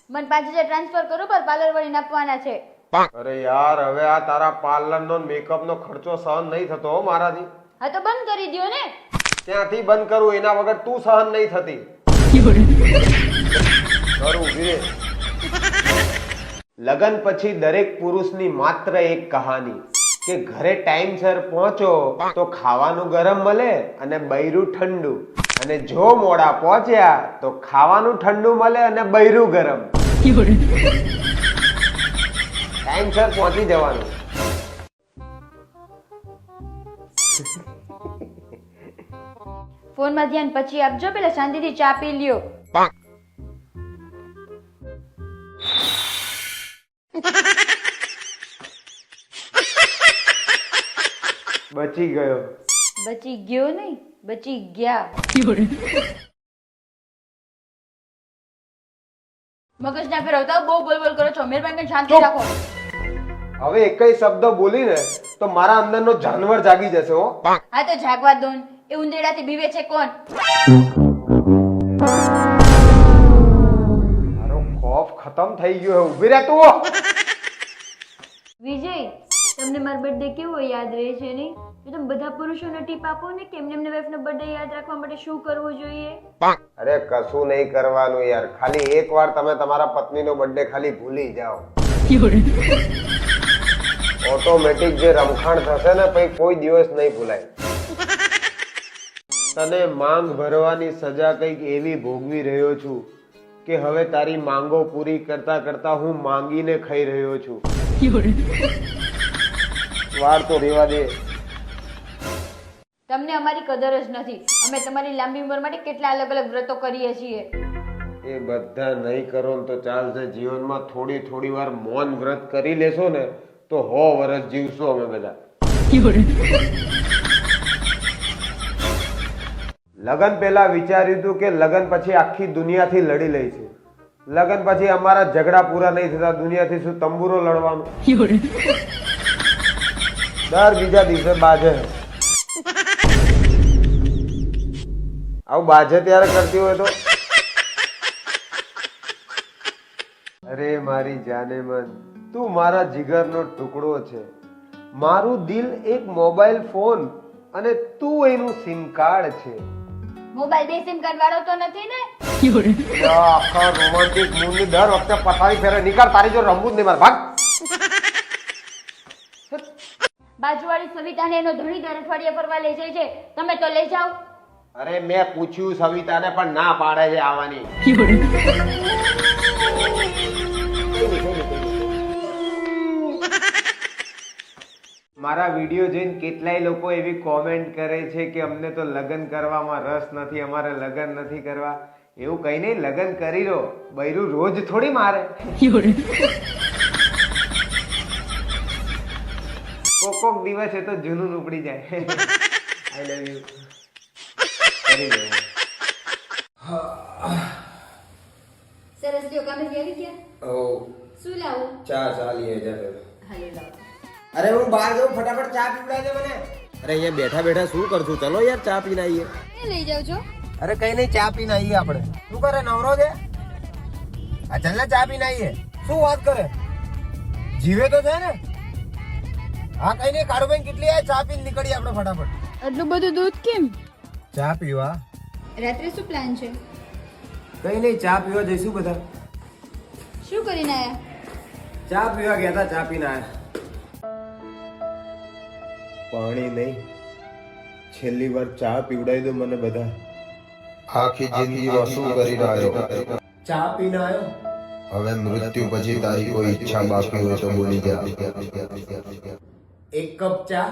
મને 5000 ટ્રાન્સફર કરો પર પાર્લર વાળીને આપવાના છે. અરે યાર હવે આ તારા પાર્લર નો મેકઅપ નો ખર્ચો સહન નહીં થતો હો મારાથી. હા તો બંધ કરી દ્યો ને. ત્યાંથી બંધ કરું એના વગર તું સહન નહીં થતી. કરું ઊભી રે. લગન પછી દરેક પુરુષની માત્ર એક કહાની કે ઘરે ટાઈમસર પહોંચો તો ખાવાનું ગરમ મળે અને બૈરું ઠંડુ, અને જો મોડા પહોંચ્યા તો ખાવાનું ઠંડુ મળે અને બૈરું ગરમ. ટાઈમસર પહોંચી જવાનું. ફોનમાં ધ્યાન પછી આપજો, પેલા શાંતિથી ચા પી લ્યો. બચી ગયો. બચી ગયો નહીં, બચી ગયા. મગજ ના ફેરવતા, બહુ બોલ બોલ કરો છો. મહેરબાની કરીને શાંતિ રાખો. હવે એકઈ શબ્દ બોલીને તો મારા અંદરનો જાનવર જાગી જશે હો. હા તો જાગવા દો ને. એ ઉંદેડાથી બીવે છે કોણ? મારો ખોફ ખતમ થઈ ગયો. ઊભી રહે તું. વિજય, તમને મારો બર્થડે કેવો યાદ રહે છે નહીં? જો તમે બધા પુરુષોને ટીપ આપો ને કે એમને વાઈફનો બર્થડે યાદ રાખવા માટે શું કરવું જોઈએ? અરે કશું નહીં કરવાનું યાર, ખાલી એકવાર તમે તમારા પત્નીનો બર્થડે ખાલી ભૂલી જાઓ. ઓટોમેટિક જે રમખાણ થશે ને પછી કોઈ દિવસ નહીં ભૂલાય. તને માંગ ભરવાની સજા કંઈક એવી ભોગવી રહ્યો છું કે હવે તારી માંગો પૂરી કરતા કરતા હું માંગીને ખાઈ રહ્યો છું. વાર તો રેવા દે. તમને અમારી કદર જ નથી. અમે તમારી લાંબી ઉંમર માટે કેટલા અલગ અલગ વ્રતો કરીએ છીએ. એ બધા નહીં કરો ને તો ચાલશે. જીવનમાં થોડી થોડી વાર મૌન વ્રત કરી લેશો ને તો 100 વર્ષ જીવશો અમે બધા. લગન પહેલા વિચાર્યું હતું કે લગન પછી આખી દુનિયાથી લડી લઈશું. લગન પછી અમારા ઝઘડા પૂરા નહીં થતા, દુનિયાથી શું તંબુરો લડવાનું. દર બીજા દિવસે બાજે. આવું બાજે ત્યારે કરતી હોય તો. અરે મારી જાને મન, તું મારા જીગરનો ટુકડો છે. મારું દિલ એક મોબાઈલ ફોન અને તું એનું સિમ કાર્ડ છે. મોબાઈલ બે સિમ કાર્ડ વાળો તો નથી ને? આખા રોમાન્ટિક મૂડ ની દર વખતે પથારી ફેરે. નીકળ, તારી જો રમવું જ નહીં મારે. ભાગ. બાજુવાળી સવિતાને એનો ધણી દર અઠવાડિયે ફરવા લઈ જાય છે. તમે તો લઈ જાઓ. અરે મેં પૂછ્યું સવિતાને પણ ના પાડે છે આવવાની. મારા વિડીયો જોઈને કેટલાય લોકો એવી કોમેન્ટ કરે છે કે અમને તો લગ્ન કરવામાં રસ નથી, અમારે લગ્ન નથી કરવા. એવું કઈ નહીં, લગ્ન કરી લો. બૈરું રોજ થોડી મારે. કોક દિવસે તો જૂનું ઉપડી જાય. આઈ લવ યુ. કરી લો. સરસ લ્યો, કામે આવી ગયા? ઓ શું લાવું? ચા ચાલીએ જશે. હાલો લાવો. અરે હું બહાર જાઉં, ફટાફટ ચા પીવડાવજે મને. અરે અહીંયા બેઠા બેઠા શું કરશું? ચલો યાર ચા પીને આવીએ. એ લઈ જાવ છો? અરે કઈ નહીં, ચા પીને આવીએ આપણે. શું કરે, નવરો છે? આ ચાલ ને ચા પીને આવીએ. શું વાત કરે? જીવે તો છે ને? હા કઈ નહીં, કાળુભાઈ કેટલી આ ચા પીને નીકળીએ આપણે ફટાફટ. આટલું બધું દૂધ કેમ? ચા પીવા. રાત્રે શું પ્લાન છે? કઈ નહીં, ચા પીવા જઈશું બધા. શું કરીને આયા? ચા પીવા ગયા હતા, ચા પીને આયા. પાણી નહીં, છેલ્લી વાર ચા પીવડાવી દો મને બધા. આખી જિંદગીમાં શું કરી રહ્યો? ચા પીને આવ્યો. હવે મૃત્યુ પછી તારી કોઈ ઈચ્છા બાકી હોય તો બોલી જા. એક કપ ચા.